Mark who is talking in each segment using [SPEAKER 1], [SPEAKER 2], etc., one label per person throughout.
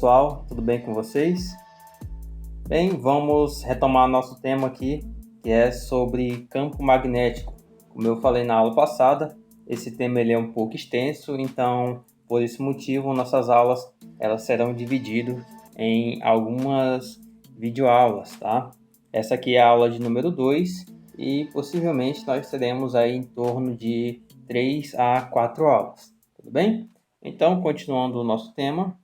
[SPEAKER 1] pessoal, tudo bem com vocês? Bem, vamos retomar nosso tema aqui, que é sobre campo magnético. Como eu falei na aula passada, esse tema ele é um pouco extenso, então por esse motivo nossas aulas elas serão divididas em algumas videoaulas, tá? Essa aqui é a aula de número 2 e possivelmente nós teremos aí em torno de 3 a 4 aulas, tudo bem? Então, continuando o nosso tema,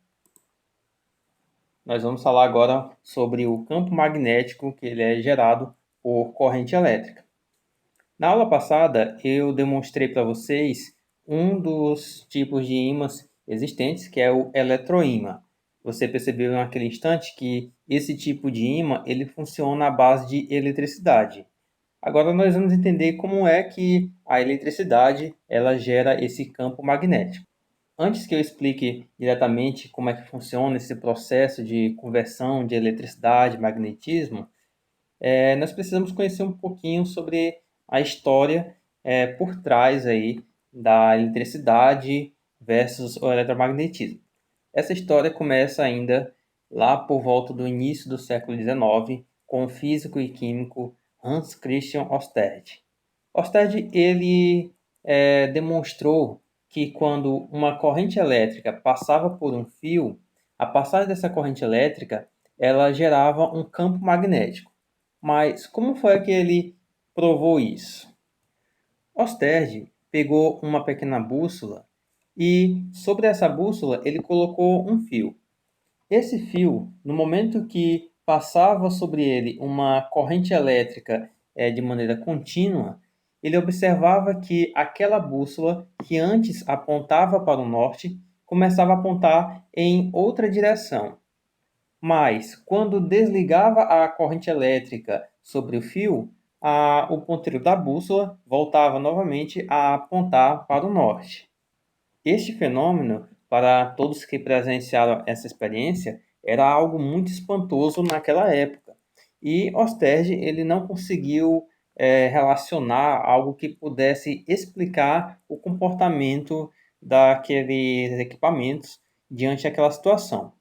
[SPEAKER 1] nós vamos falar agora sobre o campo magnético que ele é gerado por corrente elétrica. Na aula passada, eu demonstrei para vocês um dos tipos de ímãs existentes, que é o eletroímã. Você percebeu naquele instante que esse tipo de ímã ele funciona à base de eletricidade. Agora nós vamos entender como é que a eletricidade ela gera esse campo magnético. Antes que eu explique diretamente como é que funciona esse processo de conversão de eletricidade e magnetismo, nós precisamos conhecer um pouquinho sobre a história por trás aí da eletricidade versus o eletromagnetismo. Essa história começa ainda lá por volta do início do século XIX com o físico e químico Hans Christian Ørsted. Ørsted ele demonstrou que quando uma corrente elétrica passava por um fio, a passagem dessa corrente elétrica ela gerava um campo magnético. Mas como foi que ele provou isso? Ørsted pegou uma pequena bússola e sobre essa bússola ele colocou um fio. Esse fio, no momento que passava sobre ele uma corrente elétrica de maneira contínua, ele observava que aquela bússola, que antes apontava para o norte, começava a apontar em outra direção. Mas, quando desligava a corrente elétrica sobre o fio, o ponteiro da bússola voltava novamente a apontar para o norte. Este fenômeno, para todos que presenciaram essa experiência, era algo muito espantoso naquela época. E Ørsted ele não conseguiu relacionar algo que pudesse explicar o comportamento daqueles equipamentos diante daquela situação.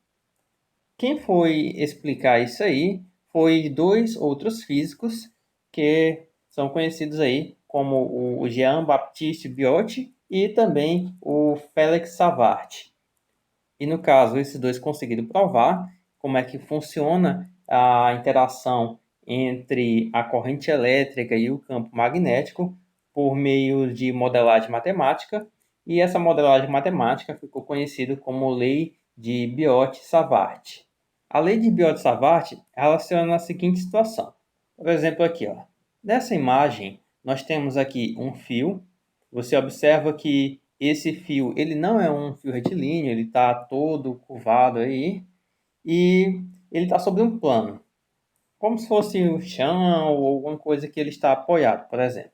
[SPEAKER 1] Quem foi explicar isso aí foi dois outros físicos que são conhecidos aí como o Jean-Baptiste Biot e também o Félix Savart. E no caso, esses dois conseguiram provar como é que funciona a interação entre a corrente elétrica e o campo magnético por meio de modelagem matemática, e essa modelagem matemática ficou conhecida como Lei de Biot-Savart. A Lei de Biot-Savart relaciona a seguinte situação. Por exemplo, aqui, ó. Nessa imagem, nós temos aqui um fio. Você observa que esse fio ele não é um fio retilíneo, ele está todo curvado aí e ele está sobre um plano, como se fosse o chão ou alguma coisa que ele está apoiado, por exemplo.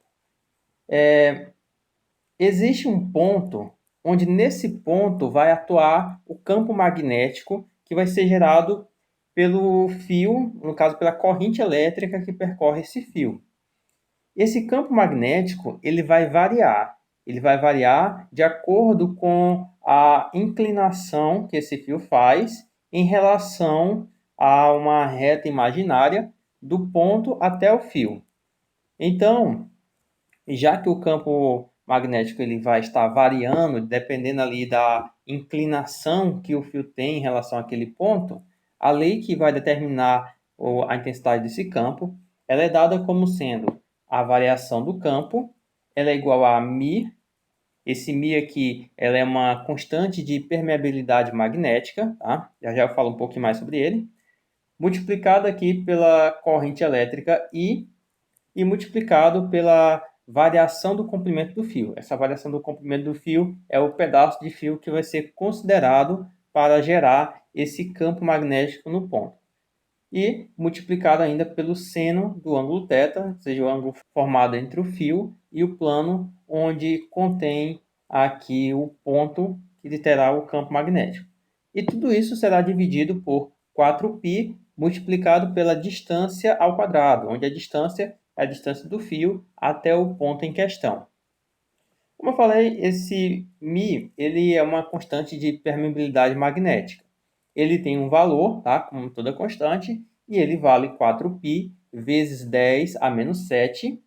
[SPEAKER 1] Existe um ponto onde nesse ponto vai atuar o campo magnético que vai ser gerado pelo fio, no caso pela corrente elétrica que percorre esse fio. Esse campo magnético ele vai variar de acordo com a inclinação que esse fio faz em relação a uma reta imaginária do ponto até o fio. Então, já que o campo magnético ele vai estar variando dependendo ali da inclinação que o fio tem em relação àquele ponto, a lei que vai determinar a intensidade desse campo, ela é dada como sendo a variação do campo, ela é igual a μ. Esse μ aqui ela é uma constante de permeabilidade magnética, tá? Já eu falo um pouquinho mais sobre ele, multiplicado aqui pela corrente elétrica I e multiplicado pela variação do comprimento do fio. Essa variação do comprimento do fio é o pedaço de fio que vai ser considerado para gerar esse campo magnético no ponto. E multiplicado ainda pelo seno do ângulo θ, ou seja, o ângulo formado entre o fio e o plano, onde contém aqui o ponto que terá o campo magnético. E tudo isso será dividido por 4π multiplicado pela distância ao quadrado, onde a distância é a distância do fio até o ponto em questão. Como eu falei, esse μ ele é uma constante de permeabilidade magnética. ele tem um valor, tá? Como toda constante, e ele vale 4π vezes 10 a menos 7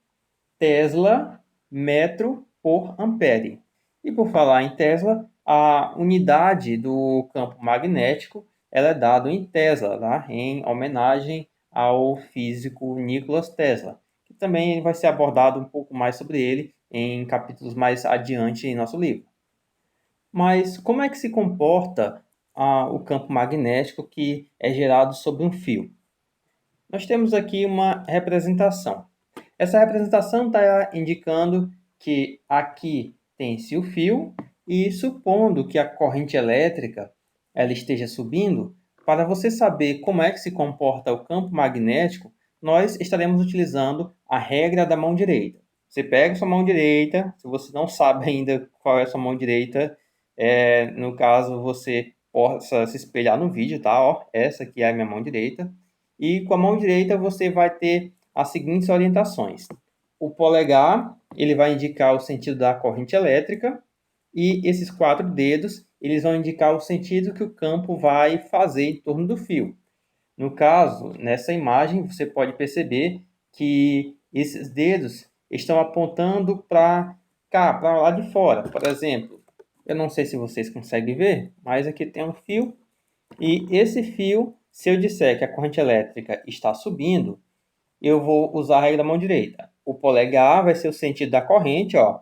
[SPEAKER 1] Tesla metro por ampere. E por falar em Tesla, a unidade do campo magnético ela é dada em Tesla, tá? Em homenagem ao físico Nikola Tesla, que também vai ser abordado um pouco mais sobre ele em capítulos mais adiante em nosso livro. Mas como é que se comporta o campo magnético que é gerado sobre um fio? Nós temos aqui uma representação. Essa representação está indicando que aqui tem-se o fio e supondo que a corrente elétrica ela esteja subindo, para você saber como é que se comporta o campo magnético, nós estaremos utilizando a regra da mão direita. Você pega sua mão direita, se você não sabe ainda qual é a sua mão direita, no caso você possa se espelhar no vídeo, tá? Ó, essa aqui é a minha mão direita. E com a mão direita você vai ter as seguintes orientações. O polegar, ele vai indicar o sentido da corrente elétrica e esses 4 dedos, eles vão indicar o sentido que o campo vai fazer em torno do fio. No caso, nessa imagem, você pode perceber que esses dedos estão apontando para cá, para lá de fora. Por exemplo, eu não sei se vocês conseguem ver, mas aqui tem um fio e esse fio, se eu disser que a corrente elétrica está subindo, eu vou usar a regra da mão direita. O polegar vai ser o sentido da corrente, ó.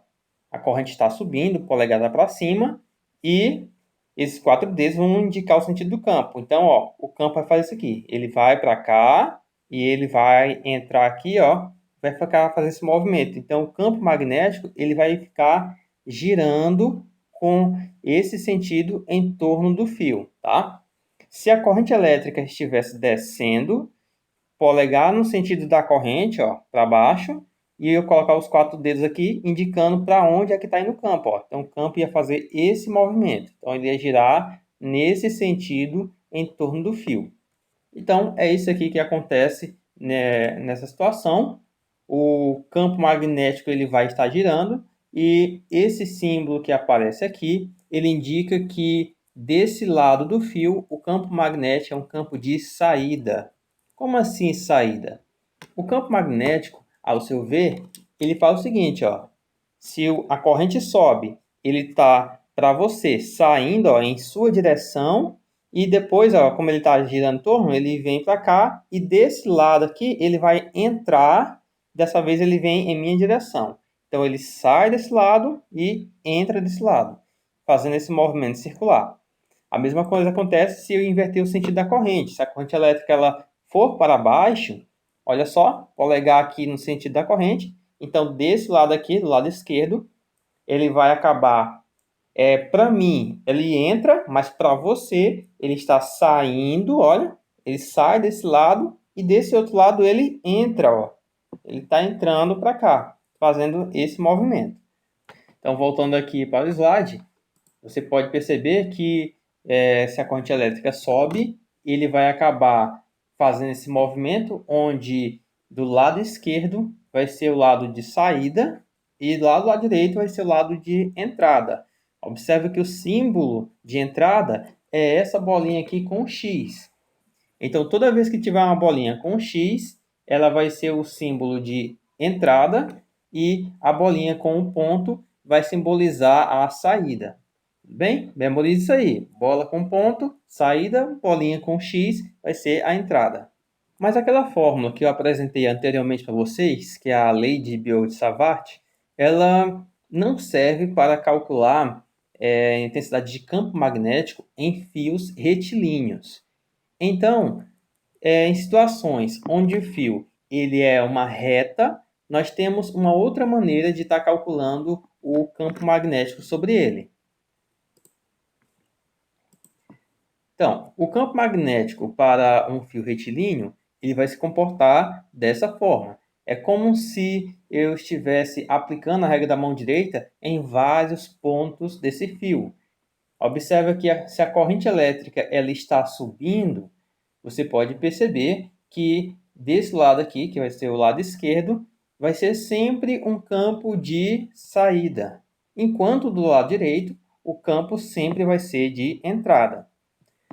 [SPEAKER 1] A corrente está subindo, o polegar está para cima e esses 4 dedos vão indicar o sentido do campo. Então, ó, o campo vai fazer isso aqui. Ele vai para cá e ele vai entrar aqui, ó, vai ficar fazendo esse movimento. Então, o campo magnético ele vai ficar girando com esse sentido em torno do fio, tá? Se a corrente elétrica estivesse descendo, polegar no sentido da corrente, ó, para baixo, e eu colocar os 4 dedos aqui, indicando para onde é que está indo o campo, ó. Então, o campo ia fazer esse movimento. Então, ele ia girar nesse sentido em torno do fio. Então, é isso aqui que acontece, né, nessa situação. O campo magnético ele vai estar girando e esse símbolo que aparece aqui, ele indica que desse lado do fio, o campo magnético é um campo de saída. Como assim saída? O campo magnético, ao seu ver, ele faz o seguinte, ó. Se a corrente sobe, ele está para você saindo, ó, em sua direção e depois, ó, como ele está girando em torno, ele vem para cá e desse lado aqui ele vai entrar. Dessa vez ele vem em minha direção. Então ele sai desse lado e entra desse lado, fazendo esse movimento circular. A mesma coisa acontece se eu inverter o sentido da corrente. Se a corrente elétrica ela for para baixo, olha só, polegar aqui no sentido da corrente. Então, desse lado aqui, do lado esquerdo, ele vai acabar, para mim, ele entra, mas para você, ele está saindo, olha, ele sai desse lado e desse outro lado ele entra, ó. Ele está entrando para cá, fazendo esse movimento. Então, voltando aqui para o slide, você pode perceber que se a corrente elétrica sobe, ele vai acabar fazendo esse movimento onde do lado esquerdo vai ser o lado de saída e do lado direito vai ser o lado de entrada. Observe que o símbolo de entrada é essa bolinha aqui com X. Então, toda vez que tiver uma bolinha com X, ela vai ser o símbolo de entrada e a bolinha com um ponto vai simbolizar a saída. Bem, memorize isso aí. Bola com ponto, saída, bolinha com X vai ser a entrada. Mas aquela fórmula que eu apresentei anteriormente para vocês, que é a lei de Biot-Savart, ela não serve para calcular a intensidade de campo magnético em fios retilíneos. Então, em situações onde o fio ele é uma reta, nós temos uma outra maneira de estar calculando o campo magnético sobre ele. Então, o campo magnético para um fio retilíneo ele vai se comportar dessa forma. É como se eu estivesse aplicando a regra da mão direita em vários pontos desse fio. Observe que se a corrente elétrica ela está subindo, você pode perceber que desse lado aqui, que vai ser o lado esquerdo, vai ser sempre um campo de saída, enquanto do lado direito, o campo sempre vai ser de entrada.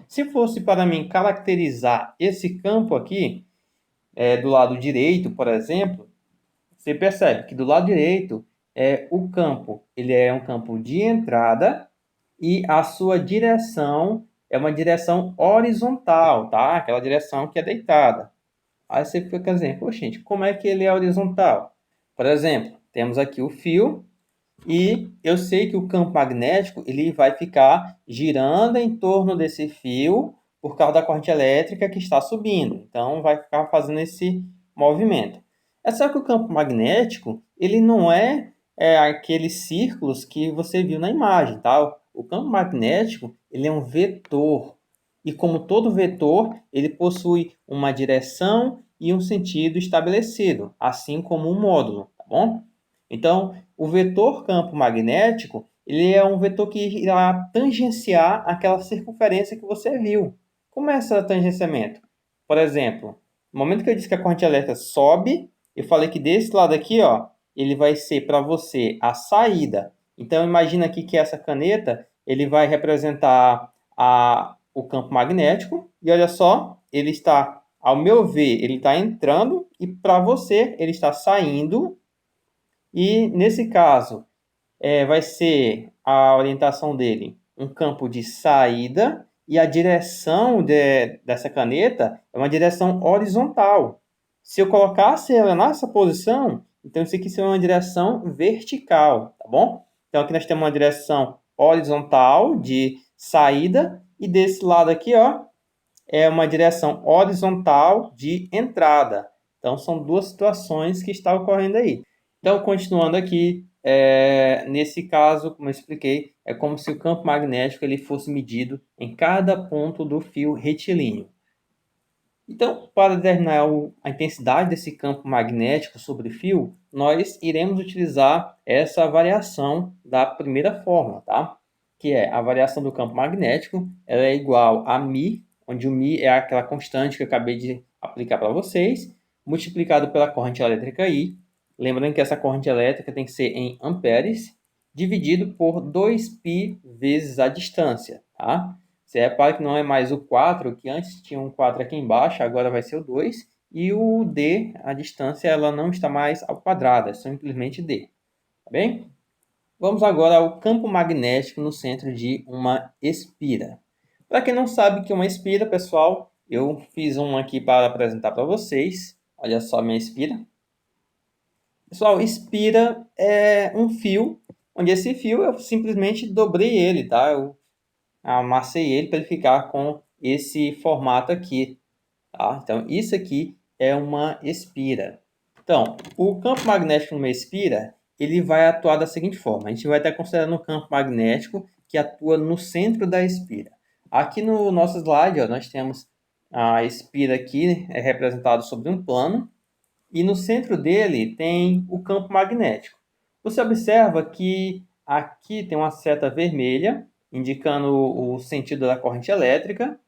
[SPEAKER 1] Se fosse para mim caracterizar esse campo aqui, do lado direito, por exemplo, você percebe que do lado direito o campo, ele é um campo de entrada e a sua direção é uma direção horizontal, tá? Aquela direção que é deitada. Aí você fica dizendo, poxa, gente, como é que ele é horizontal? Por exemplo, temos aqui o fio e eu sei que o campo magnético ele vai ficar girando em torno desse fio por causa da corrente elétrica que está subindo. Então, vai ficar fazendo esse movimento. É só que o campo magnético ele não é aqueles círculos que você viu na imagem, tá? O campo magnético ele é um vetor. E como todo vetor, ele possui uma direção e um sentido estabelecido, assim como um módulo, tá bom? Então, o vetor campo magnético, ele é um vetor que irá tangenciar aquela circunferência que você viu. Como é esse tangenciamento? Por exemplo, no momento que eu disse que a corrente elétrica sobe, eu falei que desse lado aqui, ó, ele vai ser para você a saída. Então, imagina aqui que essa caneta, ele vai representar o campo magnético. E olha só, ele está, ao meu ver, ele está entrando e para você, ele está saindo. E nesse caso, vai ser a orientação dele um campo de saída e a direção dessa caneta é uma direção horizontal. Se eu colocasse ela nessa posição, então isso aqui seria uma direção vertical, tá bom? Então aqui nós temos uma direção horizontal de saída e desse lado aqui, ó, é uma direção horizontal de entrada. Então são duas situações que estão ocorrendo aí. Então, continuando aqui, nesse caso, como eu expliquei, é como se o campo magnético ele fosse medido em cada ponto do fio retilíneo. Então, para determinar a intensidade desse campo magnético sobre o fio, nós iremos utilizar essa variação da primeira fórmula, tá? Que é a variação do campo magnético, ela é igual a μ, onde o μ é aquela constante que eu acabei de aplicar para vocês, multiplicado pela corrente elétrica I. Lembrando que essa corrente elétrica tem que ser em amperes, dividido por 2π vezes a distância, tá? Você repara que não é mais o 4, que antes tinha um 4 aqui embaixo, agora vai ser o 2. E o d, a distância, ela não está mais ao quadrado, é simplesmente d. Tá bem? Vamos agora ao campo magnético no centro de uma espira. Para quem não sabe o que é uma espira, pessoal, eu fiz um aqui para apresentar para vocês. Olha só a minha espira. Pessoal, espira é um fio, onde esse fio eu simplesmente dobrei ele, tá? Eu amassei ele para ele ficar com esse formato aqui, tá? Então, isso aqui é uma espira. Então, o campo magnético numa espira, ele vai atuar da seguinte forma. A gente vai estar considerando um campo magnético que atua no centro da espira. Aqui no nosso slide, ó, nós temos a espira aqui, representado sobre um plano, e no centro dele tem o campo magnético. Você observa que aqui tem uma seta vermelha, indicando o sentido da corrente elétrica,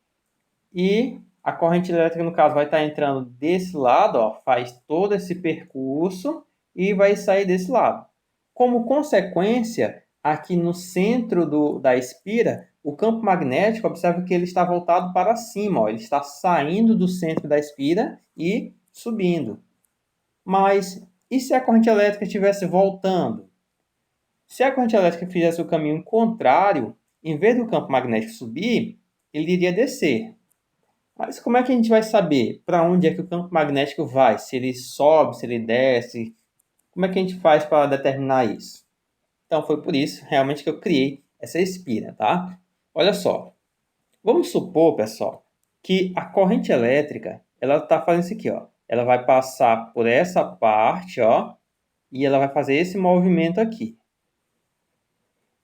[SPEAKER 1] e a corrente elétrica, no caso, vai estar entrando desse lado, ó, faz todo esse percurso e vai sair desse lado. Como consequência, aqui no centro da espira, o campo magnético, observa que ele está voltado para cima, ó, ele está saindo do centro da espira e subindo. Mas e se a corrente elétrica estivesse voltando? Se a corrente elétrica fizesse o caminho contrário, em vez do campo magnético subir, ele iria descer. Mas como é que a gente vai saber para onde é que o campo magnético vai? Se ele sobe, se ele desce? Como é que a gente faz para determinar isso? Então foi por isso realmente que eu criei essa espira, tá? Olha só. Vamos supor, pessoal, que a corrente elétrica, ela está fazendo isso aqui, ó. Ela vai passar por essa parte, ó, e ela vai fazer esse movimento aqui.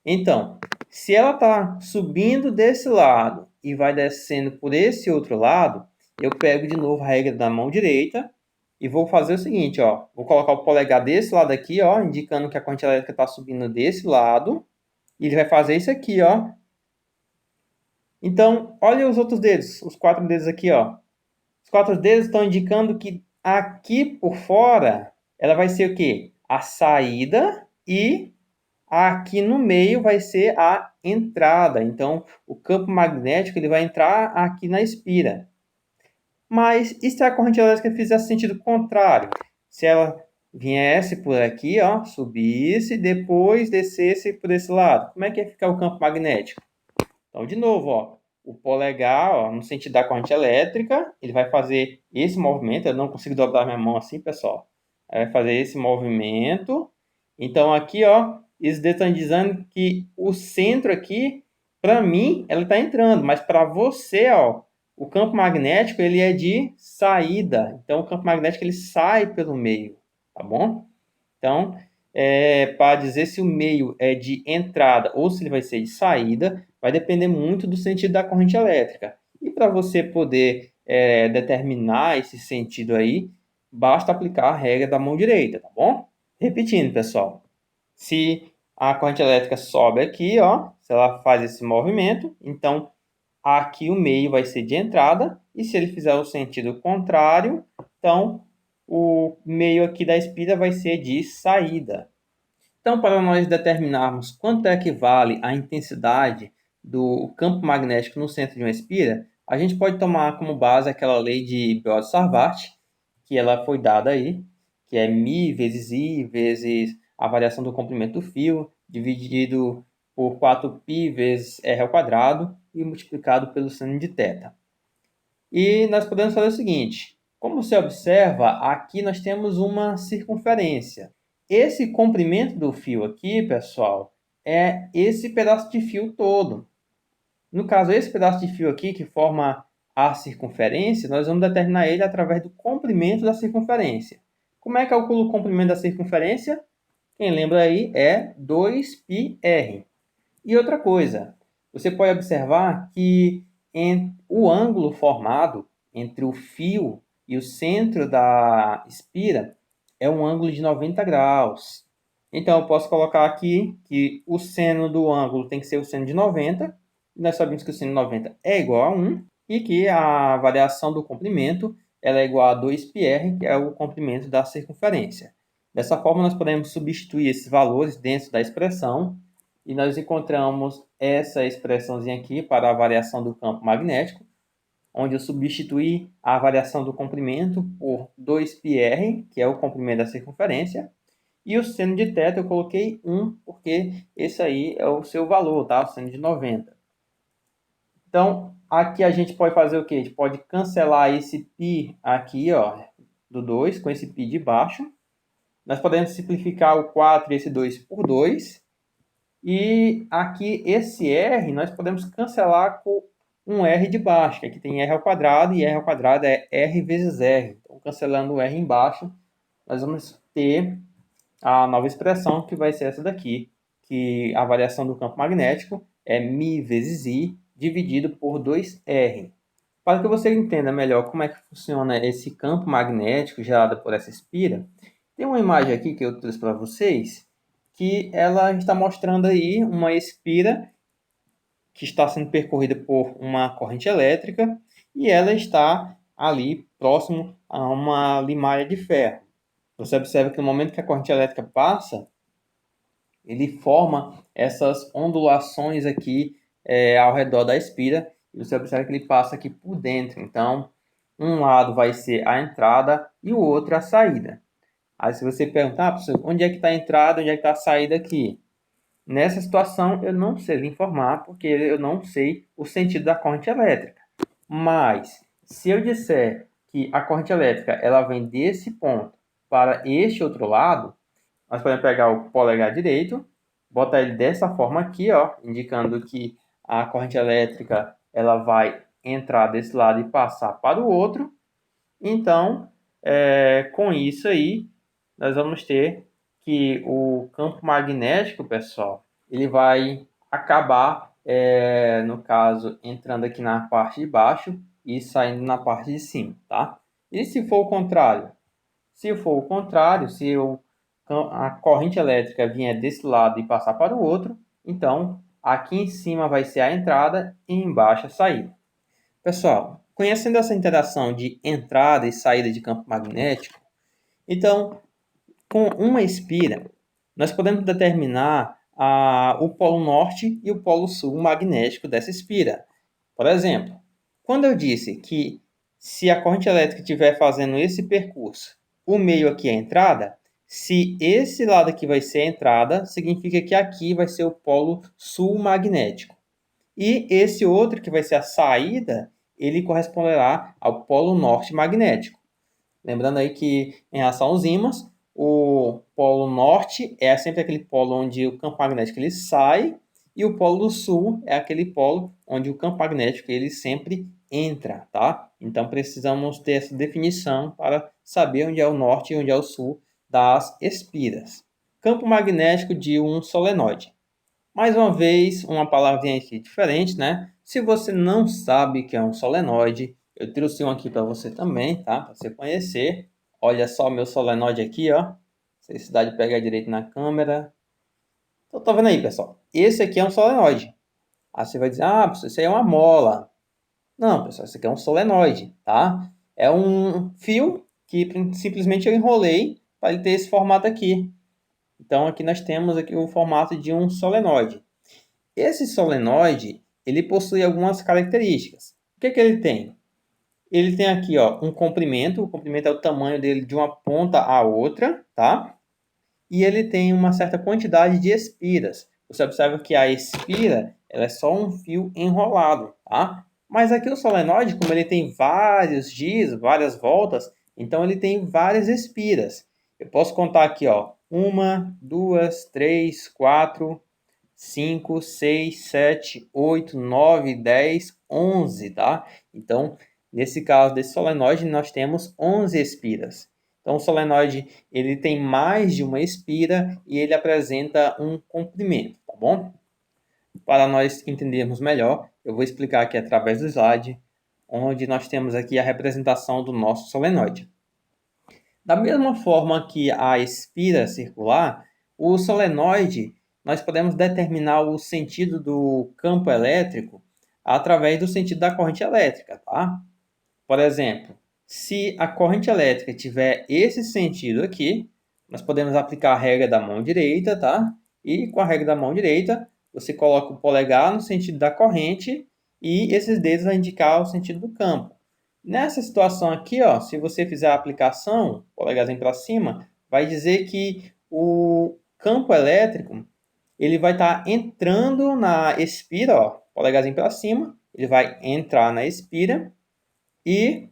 [SPEAKER 1] Então, se ela está subindo desse lado e vai descendo por esse outro lado, eu pego de novo a regra da mão direita e vou fazer o seguinte, ó. Vou colocar o polegar desse lado aqui, ó, indicando que a corrente elétrica está subindo desse lado. E ele vai fazer isso aqui, ó. Então, olha os outros dedos, os 4 dedos aqui, ó. Os 4 dedos estão indicando que aqui por fora ela vai ser o quê? A saída e aqui no meio vai ser a entrada. Então, o campo magnético ele vai entrar aqui na espira. Mas e se a corrente elétrica fizesse sentido contrário? Se ela viesse por aqui, ó, subisse, depois descesse por esse lado, como é que ia ficar o campo magnético? Então, de novo, ó, o polegar, ó, no sentido da corrente elétrica, ele vai fazer esse movimento. Eu não consigo dobrar minha mão assim, pessoal. Vai fazer esse movimento. Então, aqui, ó, eles estão dizendo que o centro aqui, para mim, ela está entrando, mas para você, ó, o campo magnético ele é de saída. Então, o campo magnético ele sai pelo meio, tá bom? Então, para dizer se o meio é de entrada ou se ele vai ser de saída, vai depender muito do sentido da corrente elétrica. E para você poder determinar esse sentido aí, basta aplicar a regra da mão direita, tá bom? Repetindo, pessoal. Se a corrente elétrica sobe aqui, ó, se ela faz esse movimento, então aqui o meio vai ser de entrada, e se ele fizer o sentido contrário, então o meio aqui da espira vai ser de saída. Então, para nós determinarmos quanto é que vale a intensidade do campo magnético no centro de uma espira, a gente pode tomar como base aquela lei de Biot-Savart, que ela foi dada aí, que é μ vezes I vezes a variação do comprimento do fio, dividido por 4π vezes r ao quadrado e multiplicado pelo seno de θ. E nós podemos fazer o seguinte, como você observa, aqui nós temos uma circunferência. Esse comprimento do fio aqui, pessoal, é esse pedaço de fio todo. No caso, esse pedaço de fio aqui, que forma a circunferência, nós vamos determinar ele através do comprimento da circunferência. Como é que eu calculo o comprimento da circunferência? Quem lembra aí é 2πr. E outra coisa, você pode observar que o ângulo formado entre o fio e o centro da espira é um ângulo de 90 graus. Então, eu posso colocar aqui que o seno do ângulo tem que ser o seno de 90. E nós sabemos que o seno de 90 é igual a 1 e que a variação do comprimento ela é igual a 2πr, que é o comprimento da circunferência. Dessa forma, nós podemos substituir esses valores dentro da expressão e nós encontramos essa expressãozinha aqui para a variação do campo magnético, onde eu substituí a variação do comprimento por 2πr, que é o comprimento da circunferência, e o seno de θ eu coloquei 1, porque esse aí é o seu valor, tá? O seno de 90. Então, aqui a gente pode fazer o quê? A gente pode cancelar esse π aqui, ó, do 2, com esse π de baixo. Nós podemos simplificar o 4 e esse 2 por 2. E aqui esse r nós podemos cancelar com um r de baixo, que aqui tem r ao quadrado, e r ao quadrado é r vezes r. Então, cancelando o r embaixo, nós vamos ter a nova expressão, que vai ser essa daqui, que a variação do campo magnético é μ vezes I dividido por 2R. Para que você entenda melhor como é que funciona esse campo magnético gerado por essa espira, tem uma imagem aqui que eu trouxe para vocês, que ela está mostrando aí uma espira que está sendo percorrida por uma corrente elétrica e ela está ali próximo a uma limalha de ferro. Você observa que no momento que a corrente elétrica passa, ele forma essas ondulações aqui ao redor da espira e você observa que ele passa aqui por dentro. Então, um lado vai ser a entrada e o outro a saída. Aí se você perguntar, professor, onde é que está a entrada, onde é que está a saída aqui? Nessa situação, eu não sei lhe informar, porque eu não sei o sentido da corrente elétrica. Mas, se eu disser que a corrente elétrica ela vem desse ponto para este outro lado, nós podemos pegar o polegar direito, botar ele dessa forma aqui, ó, indicando que a corrente elétrica ela vai entrar desse lado e passar para o outro. Então, com isso aí, nós vamos ter que o campo magnético, pessoal, ele vai acabar, no caso, entrando aqui na parte de baixo e saindo na parte de cima, tá? E se for o contrário? Se for o contrário, se a corrente elétrica vier desse lado e passar para o outro, então aqui em cima vai ser a entrada e embaixo a saída. Pessoal, conhecendo essa interação de entrada e saída de campo magnético, então, com uma espira, nós podemos determinar o polo norte e o polo sul magnético dessa espira. Por exemplo, quando eu disse que se a corrente elétrica estiver fazendo esse percurso, o meio aqui é a entrada, se esse lado aqui vai ser a entrada, significa que aqui vai ser o polo sul magnético. E esse outro que vai ser a saída, ele corresponderá ao polo norte magnético. Lembrando aí que, em relação aos ímãs, o polo norte é sempre aquele polo onde o campo magnético ele sai, e o polo sul é aquele polo onde o campo magnético ele sempre entra, tá? Então precisamos ter essa definição para saber onde é o norte e onde é o sul das espiras. Campo magnético de um solenoide. Mais uma vez, uma palavrinha aqui diferente, né? Se você não sabe o que é um solenoide, eu trouxe um aqui para você também, tá? Para você conhecer. Olha só o meu solenoide aqui, ó. Se se dá de pegar direito na câmera. Então, tá vendo aí, pessoal? Esse aqui é um solenoide. Aí você vai dizer, isso aí é uma mola. Não, pessoal, isso aqui é um solenoide, tá? É um fio que simplesmente eu enrolei para ele ter esse formato aqui. Então, aqui nós temos aqui o formato de um solenoide. Esse solenoide, ele possui algumas características. O que ele tem? Ele tem aqui, ó, um comprimento. O comprimento é o tamanho dele de uma ponta à outra, tá? E ele tem uma certa quantidade de espiras. Você observa que a espira, ela é só um fio enrolado, tá? Mas aqui o solenoide, como ele tem vários giros, várias voltas, então ele tem várias espiras. Eu posso contar aqui, ó, 1, 2, 3, 4, 5, 6, 7, 8, 9, 10, 11, tá? Então, nesse caso desse solenoide, nós temos 11 espiras. Então, o solenoide ele tem mais de uma espira e ele apresenta um comprimento, tá bom? Para nós entendermos melhor, eu vou explicar aqui através do slide, onde nós temos aqui a representação do nosso solenoide. Da mesma forma que a espira circular, o solenoide nós podemos determinar o sentido do campo elétrico através do sentido da corrente elétrica, tá? Por exemplo, se a corrente elétrica tiver esse sentido aqui, nós podemos aplicar a regra da mão direita, tá? E com a regra da mão direita, você coloca o polegar no sentido da corrente e esses dedos vão indicar o sentido do campo. Nessa situação aqui, ó, se você fizer a aplicação, polegarzinho para cima, vai dizer que o campo elétrico ele vai estar entrando na espira, ó, polegarzinho para cima, ele vai entrar na espira e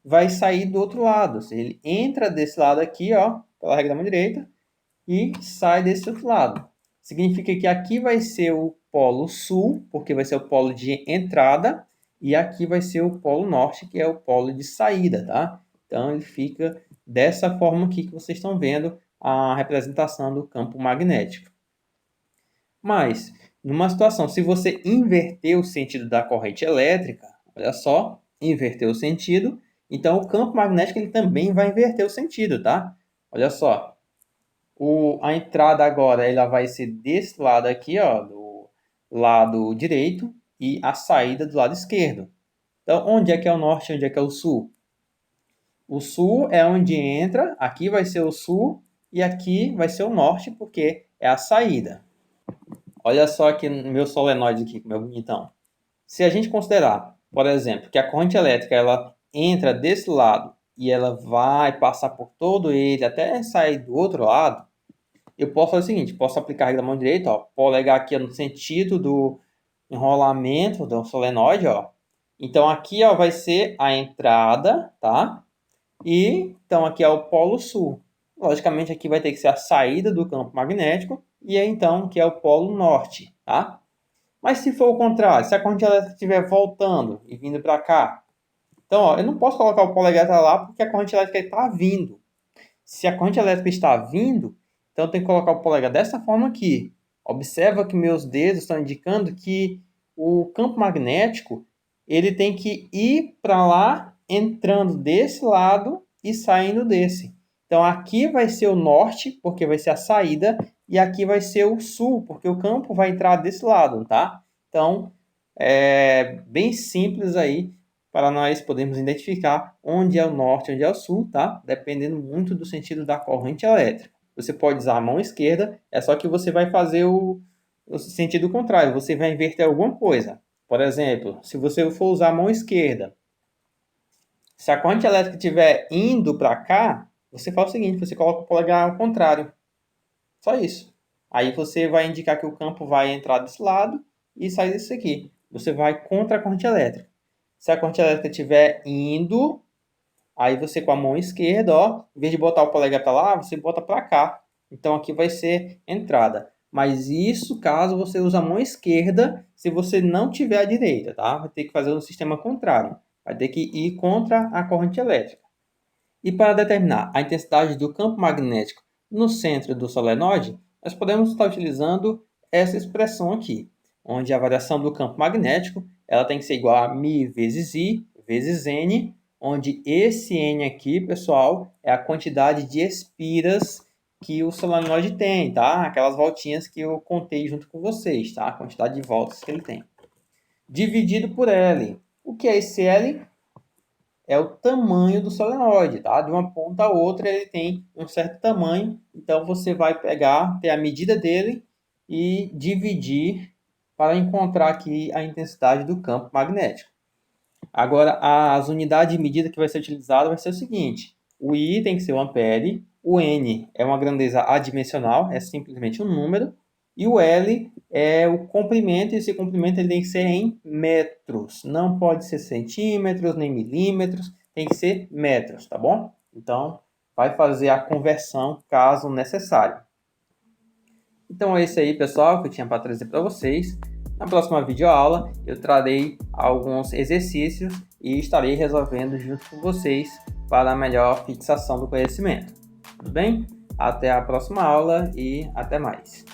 [SPEAKER 1] vai sair do outro lado. Ou seja, ele entra desse lado aqui, ó, pela regra da mão direita, e sai desse outro lado. Significa que aqui vai ser o polo sul, porque vai ser o polo de entrada, e aqui vai ser o polo norte, que é o polo de saída, tá? Então, ele fica dessa forma aqui que vocês estão vendo a representação do campo magnético. Mas, numa situação, se você inverter o sentido da corrente elétrica, olha só, inverter o sentido, então o campo magnético ele também vai inverter o sentido, tá? Olha só, a entrada agora ela vai ser desse lado aqui, ó, do lado direito, e a saída do lado esquerdo. Então, onde é que é o norte e onde é que é o sul? O sul é onde entra, aqui vai ser o sul, e aqui vai ser o norte, porque é a saída. Olha só aqui no meu solenoide aqui, meu bonitão. Se a gente considerar, por exemplo, que a corrente elétrica ela entra desse lado e ela vai passar por todo ele até sair do outro lado, eu posso fazer o seguinte, posso aplicar a regra da mão direita, ó, polegar aqui no sentido do enrolamento do solenoide, ó. Então aqui, ó, vai ser a entrada, tá? E então aqui é o polo sul. Logicamente aqui vai ter que ser a saída do campo magnético e aí então que é o polo norte, tá? Mas se for o contrário, se a corrente elétrica estiver voltando e vindo para cá, então ó, eu não posso colocar o polegar lá porque a corrente elétrica está vindo. Se a corrente elétrica está vindo, então eu tenho que colocar o polegar dessa forma aqui. Observa que meus dedos estão indicando que o campo magnético ele tem que ir para lá, entrando desse lado e saindo desse. Então aqui vai ser o norte, porque vai ser a saída, e aqui vai ser o sul, porque o campo vai entrar desse lado, tá? Então é bem simples aí para nós podermos identificar onde é o norte e onde é o sul, tá? Dependendo muito do sentido da corrente elétrica. você pode usar a mão esquerda, é só que você vai fazer o sentido contrário, você vai inverter alguma coisa. Por exemplo, se você for usar a mão esquerda, se a corrente elétrica estiver indo para cá, você faz o seguinte, você coloca o polegar ao contrário. Só isso. Aí você vai indicar que o campo vai entrar desse lado e sair desse aqui. Você vai contra a corrente elétrica. Se a corrente elétrica estiver indo, aí você com a mão esquerda, ó, em vez de botar o polegar para lá, você bota para cá. Então aqui vai ser entrada. Mas isso caso você use a mão esquerda, se você não tiver a direita, tá? Vai ter que fazer um sistema contrário. Vai ter que ir contra a corrente elétrica. E para determinar a intensidade do campo magnético no centro do solenoide, nós podemos estar utilizando essa expressão aqui, onde a variação do campo magnético ela tem que ser igual a μ vezes I vezes N, onde esse N aqui, pessoal, é a quantidade de espiras que o solenoide tem, tá? Aquelas voltinhas que eu contei junto com vocês, tá? A quantidade de voltas que ele tem. Dividido por L. O que é esse L? É o tamanho do solenoide, tá? De uma ponta a outra ele tem um certo tamanho, então você vai pegar, ter a medida dele e dividir para encontrar aqui a intensidade do campo magnético. Agora, as unidades de medida que vai ser utilizada vai ser o seguinte, o I tem que ser 1 ampere, o N é uma grandeza adimensional, é simplesmente um número, e o L é o comprimento, e esse comprimento ele tem que ser em metros. Não pode ser centímetros, nem milímetros, tem que ser metros, tá bom? Então, vai fazer a conversão caso necessário. Então é isso aí, pessoal, que eu tinha para trazer para vocês. Na próxima videoaula, eu trarei alguns exercícios e estarei resolvendo junto com vocês para a melhor fixação do conhecimento. Tudo bem? Até a próxima aula e até mais.